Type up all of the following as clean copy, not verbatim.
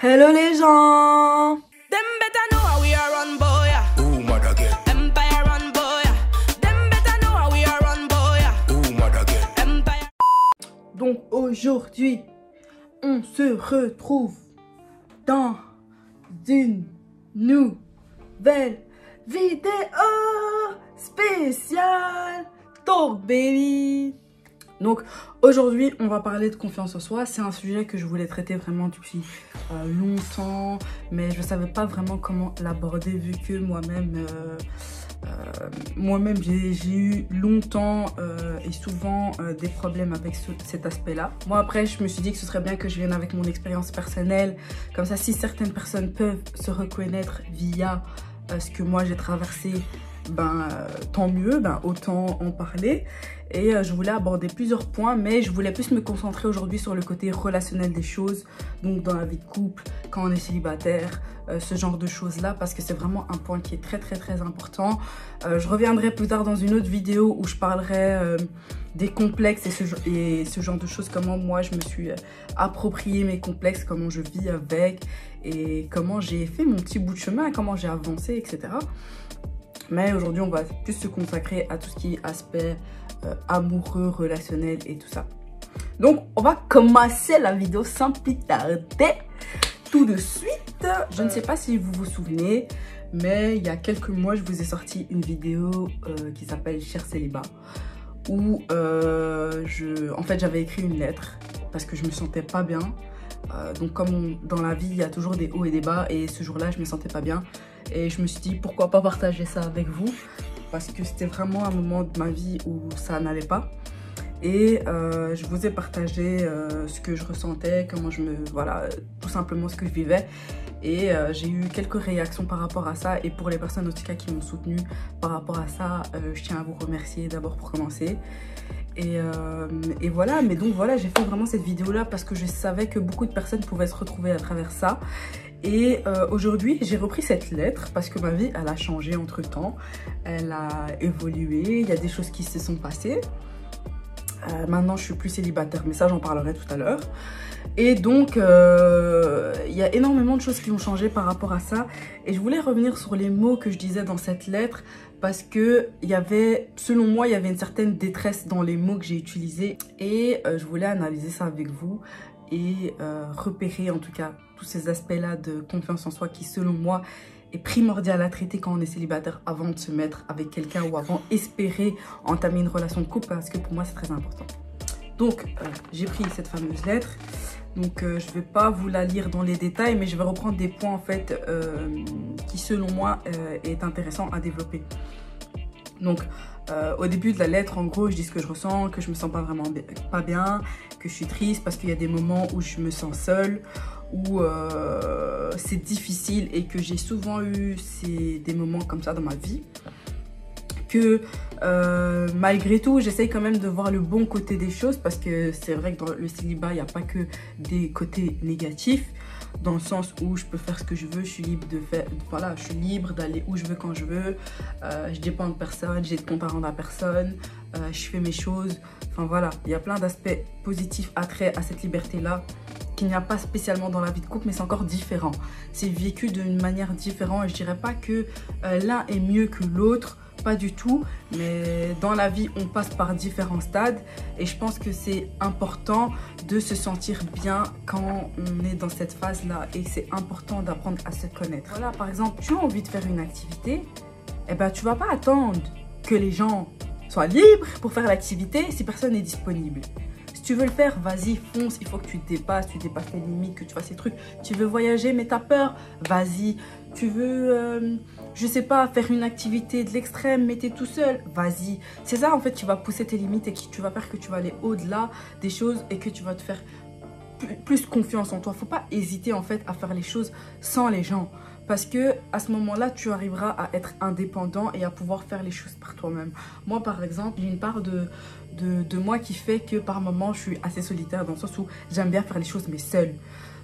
Hello les gens. Them better know how we are run, boy. Ooh, mother girl. Empire run, boy. Them better know how we are run, boy. Ooh, mother girl. Empire. Donc aujourd'hui, on se retrouve dans une nouvelle vidéo spéciale Talk Baby. Donc aujourd'hui on va parler de confiance en soi. C'est un sujet que je voulais traiter vraiment depuis longtemps, mais je savais pas vraiment comment l'aborder vu que moi-même j'ai eu longtemps et souvent des problèmes avec cet aspect là. Moi après je me suis dit que ce serait bien que je vienne avec mon expérience personnelle, comme ça si certaines personnes peuvent se reconnaître via ce que moi j'ai traversé, tant mieux, autant en parler. Et je voulais aborder plusieurs points, mais je voulais plus me concentrer aujourd'hui sur le côté relationnel des choses, donc dans la vie de couple, quand on est célibataire, ce genre de choses là, parce que c'est vraiment un point qui est très important. Je reviendrai plus tard dans une autre vidéo où je parlerai des complexes et ce genre de choses, comment moi je me suis approprié mes complexes, comment je vis avec et comment j'ai fait mon petit bout de chemin, comment j'ai avancé, etc. Mais aujourd'hui, on va plus se consacrer à tout ce qui est aspect amoureux, relationnel et tout ça. Donc, on va commencer la vidéo sans plus tarder. Tout de suite, je ne sais pas si vous vous souvenez, mais il y a quelques mois, je vous ai sorti une vidéo qui s'appelle Cher Célibat, où en fait, j'avais écrit une lettre parce que je me sentais pas bien. Donc comme dans la vie il y a toujours des hauts et des bas, et ce jour-là je me sentais pas bien et je me suis dit pourquoi pas partager ça avec vous, parce que c'était vraiment un moment de ma vie où ça n'allait pas, et je vous ai partagé ce que je ressentais, comment tout simplement ce que je vivais, et j'ai eu quelques réactions par rapport à ça, et pour les personnes en tout cas qui m'ont soutenue par rapport à ça, je tiens à vous remercier d'abord pour commencer. Et voilà, mais donc voilà, j'ai fait vraiment cette vidéo là parce que je savais que beaucoup de personnes pouvaient se retrouver à travers ça. Et aujourd'hui j'ai repris cette lettre parce que ma vie elle a changé entre temps, elle a évolué, il y a des choses qui se sont passées. Maintenant je suis plus célibataire, mais ça j'en parlerai tout à l'heure. Et donc il y a énormément de choses qui ont changé par rapport à ça, et je voulais revenir sur les mots que je disais dans cette lettre parce que selon moi il y avait une certaine détresse dans les mots que j'ai utilisés, et je voulais analyser ça avec vous et repérer en tout cas tous ces aspects là de confiance en soi qui selon moi est primordial à traiter quand on est célibataire avant de se mettre avec quelqu'un ou avant espérer entamer une relation de couple, parce que pour moi c'est très important. Donc j'ai pris cette fameuse lettre, donc je vais pas vous la lire dans les détails, mais je vais reprendre des points en fait qui selon moi est intéressant à développer. Donc au début de la lettre, en gros je dis ce que je ressens, que je me sens pas vraiment pas bien, que je suis triste parce qu'il y a des moments où je me sens seule, où c'est difficile, et que j'ai souvent eu des moments comme ça dans ma vie, que malgré tout j'essaye quand même de voir le bon côté des choses, parce que c'est vrai que dans le célibat il n'y a pas que des côtés négatifs, dans le sens où je peux faire ce que je veux, je suis libre je suis libre d'aller où je veux quand je veux, je dépends de personne, j'ai de compte à rendre à personne, je fais mes choses, enfin voilà, il y a plein d'aspects positifs attraits à cette liberté là qu'il n'y a pas spécialement dans la vie de couple, mais c'est encore différent, c'est vécu d'une manière différente, et je dirais pas que l'un est mieux que l'autre, pas du tout, mais dans la vie on passe par différents stades, et je pense que c'est important de se sentir bien quand on est dans cette phase là, et c'est important d'apprendre à se connaître. Voilà, par exemple, tu as envie de faire une activité, et tu vas pas attendre que les gens soient libres pour faire l'activité si personne n'est disponible. Si tu veux le faire, vas-y, fonce, il faut que tu dépasses tes limites, que tu fasses ces trucs. Tu veux voyager mais t'as peur, vas-y. Tu veux, je sais pas, faire une activité de l'extrême mais t'es tout seul, vas-y. C'est ça en fait qui va pousser tes limites et qui tu vas faire que tu vas aller au-delà des choses et que tu vas te faire plus confiance en toi. Faut pas hésiter en fait à faire les choses sans les gens, parce que à ce moment-là, tu arriveras à être indépendant et à pouvoir faire les choses par toi-même. Moi, par exemple, il y a une part de moi qui fait que par moments, je suis assez solitaire, dans le sens où j'aime bien faire les choses mais seule.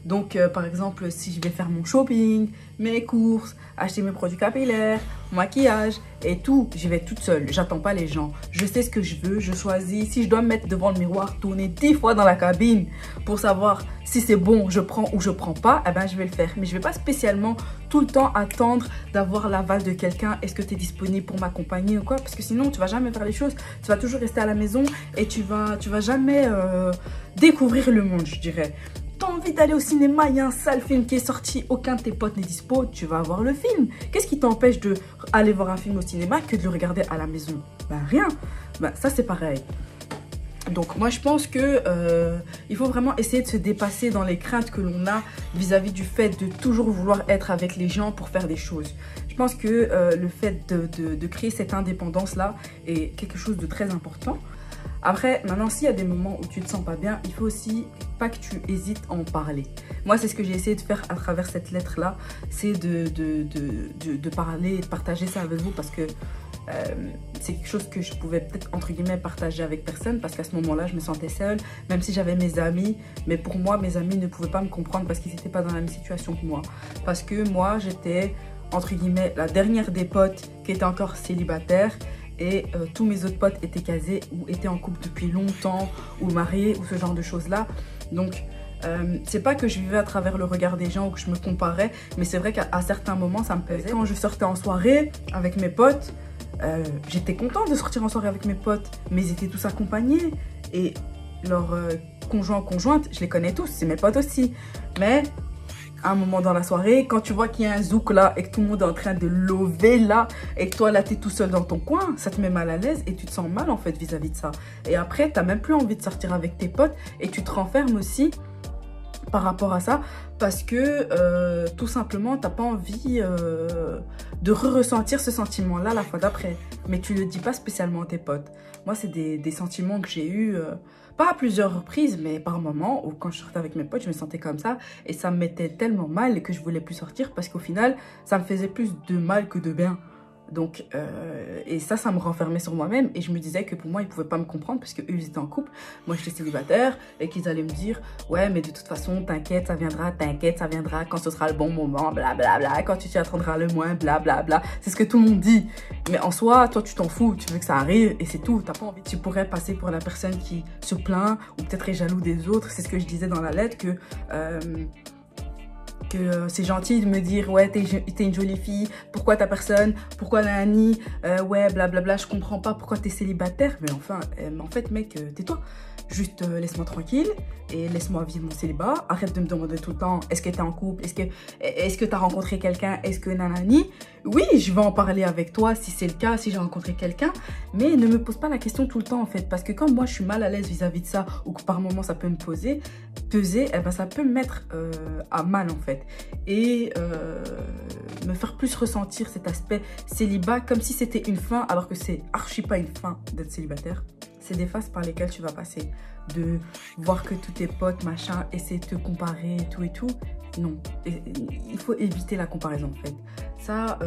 Donc, par exemple, si je vais faire mon shopping, mes courses, acheter mes produits capillaires, mon maquillage et tout, j'y vais toute seule. J'attends pas les gens. Je sais ce que je veux, je choisis. Si je dois me mettre devant le miroir, tourner 10 fois dans la cabine pour savoir si c'est bon, je prends ou je prends pas, eh ben, je vais le faire. Mais je vais pas spécialement tout le temps attendre d'avoir l'aval de quelqu'un. Est-ce que tu es disponible pour m'accompagner ou quoi? Parce que sinon, tu vas jamais faire les choses. Tu vas toujours rester à la maison et tu vas jamais découvrir le monde, je dirais. T'as envie d'aller au cinéma, il y a un sale film qui est sorti, aucun de tes potes n'est dispo, tu vas voir le film. Qu'est-ce qui t'empêche d'aller voir un film au cinéma que de le regarder à la maison? Ben rien, ben ça c'est pareil. Donc moi je pense que il faut vraiment essayer de se dépasser dans les craintes que l'on a vis-à-vis du fait de toujours vouloir être avec les gens pour faire des choses. Je pense que le fait de créer cette indépendance-là est quelque chose de très important. Après, maintenant, s'il y a des moments où tu te sens pas bien, il faut aussi pas que tu hésites à en parler. Moi, c'est ce que j'ai essayé de faire à travers cette lettre-là, c'est de parler et de partager ça avec vous parce que c'est quelque chose que je pouvais peut-être, entre guillemets, partager avec personne parce qu'à ce moment-là, je me sentais seule, même si j'avais mes amis. Mais pour moi, mes amis ne pouvaient pas me comprendre parce qu'ils n'étaient pas dans la même situation que moi. Parce que moi, j'étais, entre guillemets, la dernière des potes qui était encore célibataire. Et tous mes autres potes étaient casés ou étaient en couple depuis longtemps ou mariés ou ce genre de choses-là. Donc, c'est pas que je vivais à travers le regard des gens ou que je me comparais, mais c'est vrai qu'à certains moments, ça me pesait. Quand je sortais en soirée avec mes potes, j'étais contente de sortir en soirée avec mes potes, mais ils étaient tous accompagnés. Et leurs conjointes, je les connais tous, c'est mes potes aussi. Mais à un moment dans la soirée, quand tu vois qu'il y a un zouk là et que tout le monde est en train de lever là et que toi là t'es tout seul dans ton coin, ça te met mal à l'aise et tu te sens mal en fait vis-à-vis de ça. Et après t'as même plus envie de sortir avec tes potes et tu te renfermes aussi par rapport à ça parce que tout simplement t'as pas envie de ressentir ce sentiment là la fois d'après, mais tu le dis pas spécialement à tes potes. Moi c'est des sentiments que j'ai eu pas à plusieurs reprises, mais par moments où quand je sortais avec mes potes, je me sentais comme ça et ça me mettait tellement mal que je voulais plus sortir parce qu'au final, ça me faisait plus de mal que de bien. Donc, et ça me renfermait sur moi-même et je me disais que pour moi, ils pouvaient pas me comprendre parce qu'eux, ils étaient en couple, moi j'étais célibataire et qu'ils allaient me dire « Ouais, mais de toute façon, t'inquiète, ça viendra quand ce sera le bon moment, blablabla, quand tu t'y attendras le moins, blablabla. » C'est ce que tout le monde dit. Mais en soi, toi, tu t'en fous, tu veux que ça arrive et c'est tout, t'as pas envie. Tu pourrais passer pour la personne qui se plaint ou peut-être est jaloux des autres. C'est ce que je disais dans la lettre que c'est gentil de me dire ouais t'es une jolie fille, pourquoi t'as personne, pourquoi Nani, ouais blablabla, je comprends pas pourquoi t'es célibataire, mais enfin en fait mec tais-toi, juste laisse-moi tranquille et laisse-moi vivre mon célibat, arrête de me demander tout le temps est-ce que t'es en couple, est-ce que t'as rencontré quelqu'un, est-ce que nanani. Oui, je vais en parler avec toi si c'est le cas, si j'ai rencontré quelqu'un, mais ne me pose pas la question tout le temps en fait, parce que comme moi je suis mal à l'aise vis-à-vis de ça, ou que par moment ça peut me peser, eh ben, ça peut me mettre à mal en fait, et me faire plus ressentir cet aspect célibat comme si c'était une fin, alors que c'est archi pas une fin d'être célibataire. C'est des phases par lesquelles tu vas passer, de voir que tous tes potes, machin, essaient de te comparer et tout. Non, il faut éviter la comparaison en fait. Ça,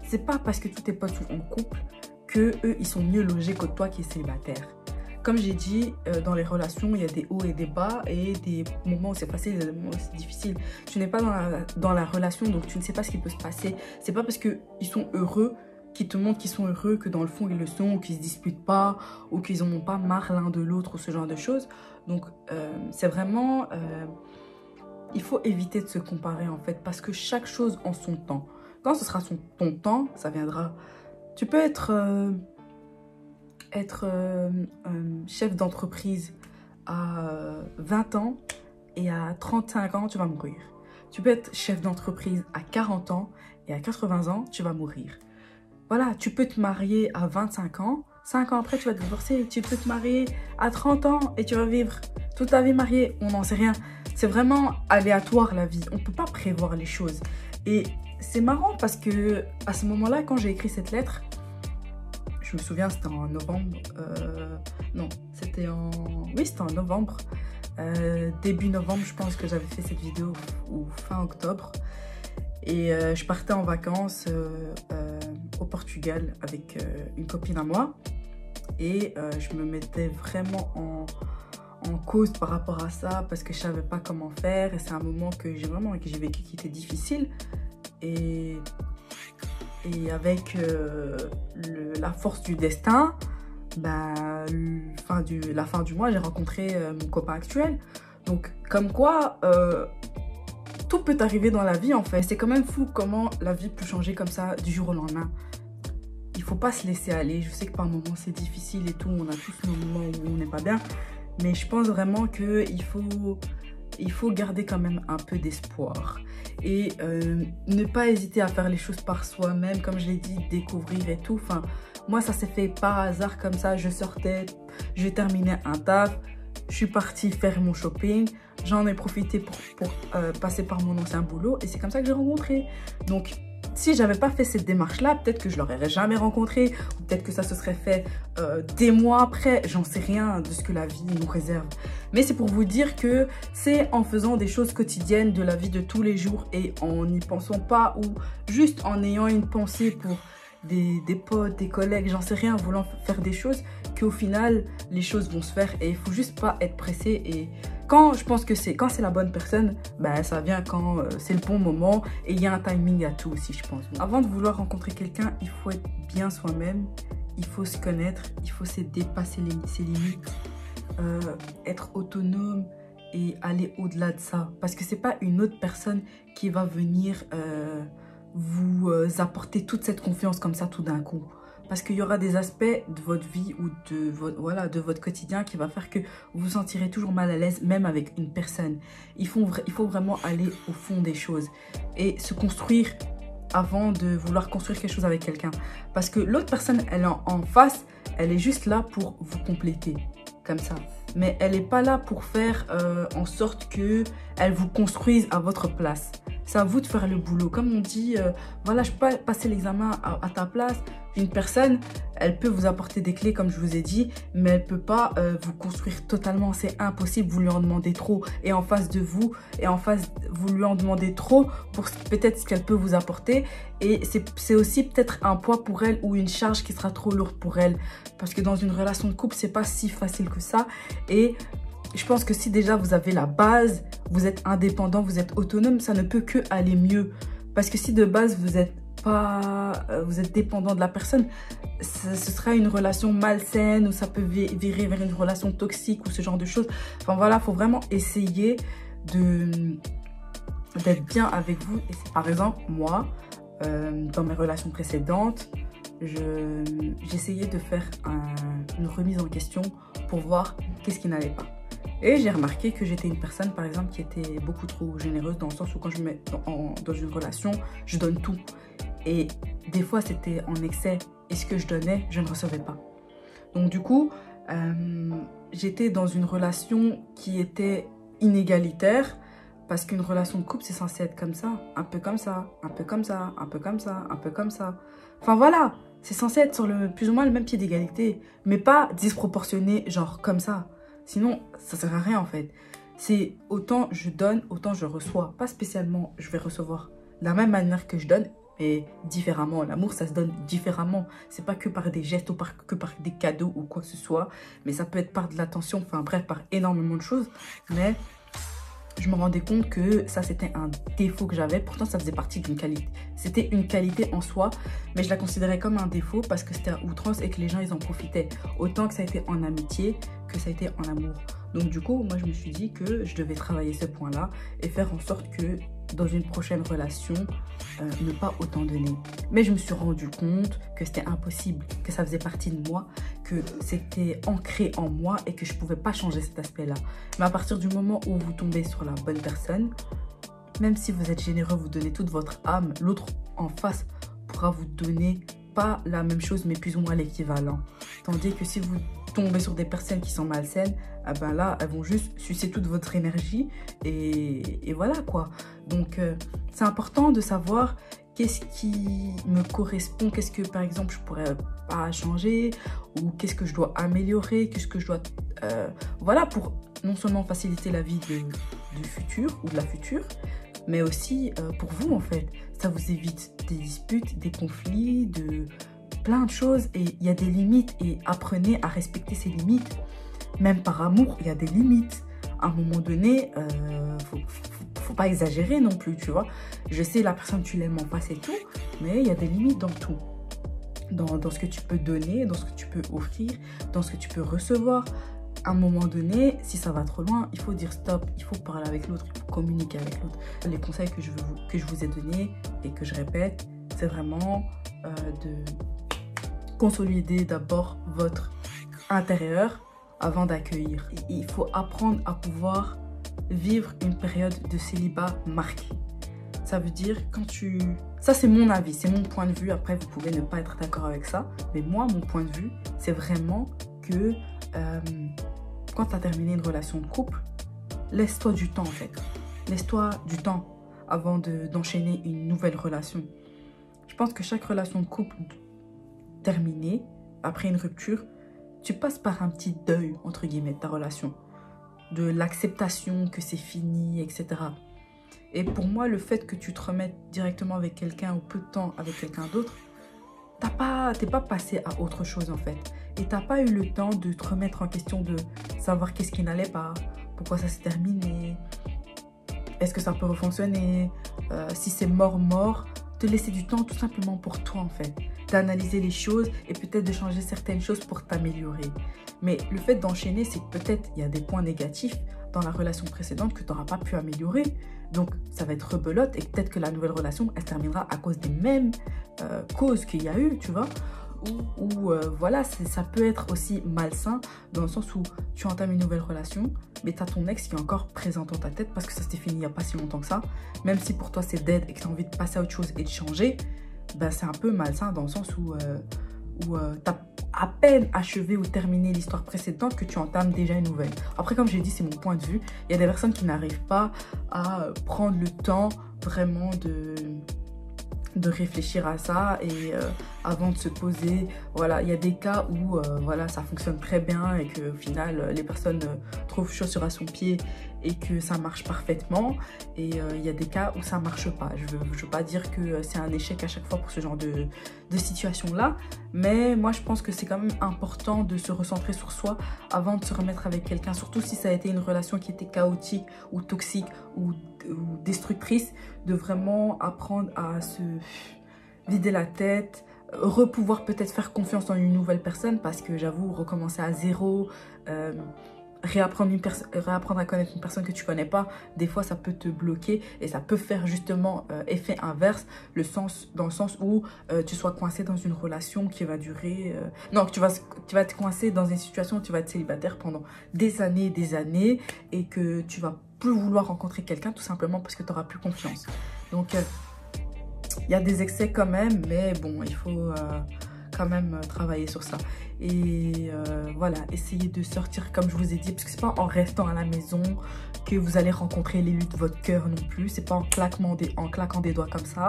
c'est pas parce que tous tes potes sont en couple que eux, ils sont mieux logés que toi qui es célibataire. Comme j'ai dit, dans les relations, il y a des hauts et des bas et des moments où c'est facile et des moments où c'est difficile. Tu n'es pas dans la relation, donc tu ne sais pas ce qui peut se passer. C'est pas parce qu'ils sont heureux qui te montrent qu'ils sont heureux, que dans le fond ils le sont, ou qu'ils se disputent pas, ou qu'ils n'en ont pas marre l'un de l'autre, ou ce genre de choses. Donc c'est vraiment, il faut éviter de se comparer en fait, parce que chaque chose en son temps. Quand ce sera ton temps, ça viendra. Tu peux être chef d'entreprise à 20 ans et à 35 ans, tu vas mourir. Tu peux être chef d'entreprise à 40 ans et à 80 ans, tu vas mourir. Voilà, tu peux te marier à 25 ans, 5 ans après tu vas te divorcer, tu peux te marier à 30 ans et tu vas vivre toute ta vie mariée, on n'en sait rien. C'est vraiment aléatoire la vie, on ne peut pas prévoir les choses. Et c'est marrant parce que à ce moment-là, quand j'ai écrit cette lettre, je me souviens c'était en novembre, non, c'était en... Oui, c'était en novembre, début novembre je pense que j'avais fait cette vidéo, ou fin octobre. Et je partais en vacances au Portugal avec une copine à moi. Et je me mettais vraiment en cause par rapport à ça parce que je savais pas comment faire et c'est un moment que j'ai vécu qui était difficile et avec la force du destin, bah, la fin du mois, j'ai rencontré mon copain actuel. Donc, comme quoi, tout peut arriver dans la vie, en fait. C'est quand même fou comment la vie peut changer comme ça du jour au lendemain. Il faut pas se laisser aller. Je sais que par moments, c'est difficile et tout. On a tous nos moments où on n'est pas bien. Mais je pense vraiment qu'il faut garder quand même un peu d'espoir. Et ne pas hésiter à faire les choses par soi-même. Comme je l'ai dit, découvrir et tout. Enfin, moi, ça s'est fait par hasard comme ça. Je sortais, je terminais un taf. Je suis partie faire mon shopping. J'en ai profité pour passer par mon ancien boulot. Et c'est comme ça que j'ai rencontré. Donc, si j'avais pas fait cette démarche-là, peut-être que je l'aurais jamais rencontré. Ou peut-être que ça se serait fait des mois après. J'en sais rien de ce que la vie nous réserve. Mais c'est pour vous dire que c'est en faisant des choses quotidiennes de la vie de tous les jours et en n'y pensant pas ou juste en ayant une pensée pour des potes, des collègues, j'en sais rien, voulant faire des choses, qu'au final, les choses vont se faire et il faut juste pas être pressé. Et quand je pense que quand c'est la bonne personne, bah, ça vient quand c'est le bon moment et il y a un timing à tout aussi, je pense. Avant de vouloir rencontrer quelqu'un, il faut être bien soi-même, il faut se connaître, il faut dépasser ses limites, être autonome et aller au-delà de ça. Parce que c'est pas une autre personne qui va venir vous apporter toute cette confiance comme ça tout d'un coup. Parce qu'il y aura des aspects de votre vie ou de votre quotidien qui va faire que vous vous sentirez toujours mal à l'aise même avec une personne. Il faut vraiment aller au fond des choses et se construire avant de vouloir construire quelque chose avec quelqu'un. Parce que l'autre personne, elle est en face, elle est juste là pour vous compléter, comme ça. Mais elle n'est pas là pour faire en sorte qu'elle vous construise à votre place. C'est à vous de faire le boulot. Comme on dit, voilà, je peux pas passer l'examen à ta place. Une personne, elle peut vous apporter des clés, comme je vous ai dit, mais elle peut pas vous construire totalement. C'est impossible, vous lui en demandez trop. Et en face de vous, vous lui en demandez trop pour peut-être ce qu'elle peut vous apporter. Et c'est aussi peut-être un poids pour elle ou une charge qui sera trop lourde pour elle. Parce que dans une relation de couple, c'est pas si facile que ça. Et je pense que si déjà vous avez la base, vous êtes indépendant, vous êtes autonome, ça ne peut que aller mieux. Parce que si de base vous êtes dépendant de la personne, ce sera une relation malsaine ou ça peut virer vers une relation toxique ou ce genre de choses. Enfin voilà, il faut vraiment essayer d'être bien avec vous. Et par exemple, moi, dans mes relations précédentes, j'essayais de faire une remise en question pour voir qu'est-ce qui n'allait pas. Et j'ai remarqué que j'étais une personne, par exemple, qui était beaucoup trop généreuse dans le sens où quand je me mets dans une relation, je donne tout. Et des fois, c'était en excès. Et ce que je donnais, je ne recevais pas. Donc du coup, j'étais dans une relation qui était inégalitaire. Parce qu'une relation de couple, c'est censé être comme ça. Un peu comme ça, un peu comme ça, un peu comme ça, un peu comme ça. Enfin voilà, c'est censé être sur plus ou moins le même pied d'égalité. Mais pas disproportionné, genre comme ça. Sinon, ça sert à rien en fait. C'est autant je donne, autant je reçois. Pas spécialement je vais recevoir de la même manière que je donne, mais différemment. L'amour, ça se donne différemment. C'est pas que par des gestes ou que par des cadeaux ou quoi que ce soit. Mais ça peut être par de l'attention, enfin bref, par énormément de choses. Mais je me rendais compte que ça, c'était un défaut que j'avais. Pourtant, ça faisait partie d'une qualité. C'était une qualité en soi, mais je la considérais comme un défaut parce que c'était à outrance et que les gens, ils en profitaient. Autant que ça a été en amitié que ça a été en amour. Donc du coup, moi, je me suis dit que je devais travailler ce point-là et faire en sorte que dans une prochaine relation, ne pas autant donner. Mais je me suis rendu compte que c'était impossible, que ça faisait partie de moi, que c'était ancré en moi et que je ne pouvais pas changer cet aspect-là. Mais à partir du moment où vous tombez sur la bonne personne, même si vous êtes généreux, vous donnez toute votre âme, l'autre en face pourra vous donner pas la même chose, mais plus ou moins l'équivalent. Tandis que si vous tombez sur des personnes qui sont malsaines, ah ben là, elles vont juste sucer toute votre énergie et voilà quoi. Donc, c'est important de savoir qu'est-ce qui me correspond, qu'est-ce que par exemple je pourrais pas changer ou qu'est-ce que je dois améliorer, qu'est-ce que je dois... voilà, pour non seulement faciliter la vie du futur ou de la future, mais aussi pour vous en fait. Ça vous évite des disputes, des conflits, plein de choses et il y a des limites et apprenez à respecter ces limites. Même par amour, il y a des limites. À un moment donné, faut pas exagérer non plus, tu vois. Je sais, la personne, tu l'aimes en face et tout, mais il y a des limites dans tout. Dans ce que tu peux donner, dans ce que tu peux offrir, dans ce que tu peux recevoir. À un moment donné, si ça va trop loin, il faut dire stop, il faut parler avec l'autre, il faut communiquer avec l'autre. Les conseils que je vous ai donnés et que je répète, c'est vraiment de consolider d'abord votre intérieur avant d'accueillir. Il faut apprendre à pouvoir vivre une période de célibat marquée. Ça veut dire quand tu... Ça, c'est mon avis, c'est mon point de vue. Après, vous pouvez ne pas être d'accord avec ça. Mais moi, mon point de vue, c'est vraiment que quand tu as terminé une relation de couple, laisse-toi du temps, en fait. Laisse-toi du temps avant d'enchaîner une nouvelle relation. Je pense que chaque relation de couple terminée, après une rupture, tu passes par un petit deuil, entre guillemets, de ta relation. De l'acceptation que c'est fini, etc. Et pour moi, le fait que tu te remettes directement avec quelqu'un ou peu de temps avec quelqu'un d'autre, t'es pas passé à autre chose en fait. Et t'as pas eu le temps de te remettre en question, de savoir qu'est-ce qui n'allait pas, pourquoi ça s'est terminé, est-ce que ça peut refonctionner, si c'est mort, te laisser du temps tout simplement pour toi en fait. D'analyser les choses et peut-être de changer certaines choses pour t'améliorer. Mais le fait d'enchaîner, c'est que peut-être il y a des points négatifs dans la relation précédente que tu n'auras pas pu améliorer. Donc, ça va être rebelote et peut-être que la nouvelle relation, elle se terminera à cause des mêmes causes qu'il y a eu, tu vois. Ou voilà, ça peut être aussi malsain dans le sens où tu entames une nouvelle relation, mais tu as ton ex qui est encore présent dans ta tête parce que ça s'était fini il n'y a pas si longtemps que ça. Même si pour toi, c'est dead et que tu as envie de passer à autre chose et de changer, ben, c'est un peu malsain dans le sens où tu as à peine achevé ou terminé l'histoire précédente que tu entames déjà une nouvelle. Après, comme j'ai dit, c'est mon point de vue. Il y a des personnes qui n'arrivent pas à prendre le temps vraiment de réfléchir à ça et avant de se poser. Voilà, il y a des cas où voilà, ça fonctionne très bien et qu'au final, les personnes trouvent chaussure à son pied et que ça marche parfaitement. Et il y a des cas où ça marche pas. Je veux pas dire que c'est un échec à chaque fois pour ce genre de situation-là. Mais moi, je pense que c'est quand même important de se recentrer sur soi avant de se remettre avec quelqu'un. Surtout si ça a été une relation qui était chaotique ou toxique ou destructrice. De vraiment apprendre à se vider la tête, pouvoir peut-être faire confiance en une nouvelle personne. Parce que j'avoue, recommencer à zéro... réapprendre à connaître une personne que tu connais pas, des fois ça peut te bloquer et ça peut faire justement effet inverse, dans le sens où tu sois coincé dans une relation qui va durer... non, tu vas te coincer dans une situation où tu vas être célibataire pendant des années et que tu vas plus vouloir rencontrer quelqu'un tout simplement parce que tu n'auras plus confiance. Donc il y a des excès quand même, mais bon, il faut... quand même travailler sur ça et voilà, essayer de sortir comme je vous ai dit, parce que c'est pas en restant à la maison que vous allez rencontrer l'élu de votre cœur non plus, c'est pas en claquant des doigts comme ça,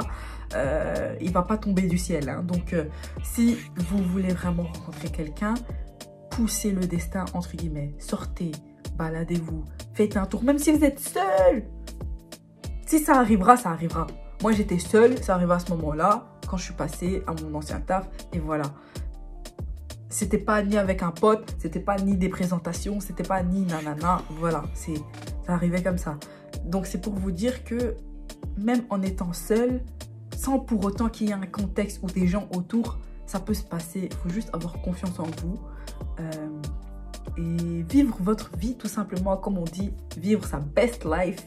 il va pas tomber du ciel hein. Donc si vous voulez vraiment rencontrer quelqu'un, poussez le destin entre guillemets, sortez, baladez-vous, faites un tour, même si vous êtes seul. Si ça arrivera, ça arrivera. Moi j'étais seule, ça arriva à ce moment-là quand je suis passée à mon ancien taf et voilà. C'était pas ni avec un pote, c'était pas ni des présentations, c'était pas ni nanana, voilà, ça arrivait comme ça. Donc c'est pour vous dire que même en étant seule, sans pour autant qu'il y ait un contexte ou des gens autour, ça peut se passer. Il faut juste avoir confiance en vous et vivre votre vie tout simplement, comme on dit, vivre sa best life.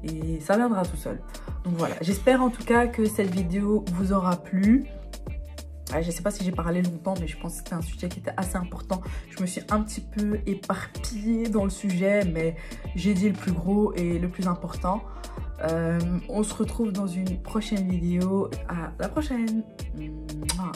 Et ça viendra tout seul. Donc voilà, j'espère en tout cas que cette vidéo vous aura plu. Je ne sais pas si j'ai parlé longtemps, mais je pense que c'était un sujet qui était assez important. Je me suis un petit peu éparpillée dans le sujet, mais j'ai dit le plus gros et le plus important. On se retrouve dans une prochaine vidéo. À la prochaine. Mouah.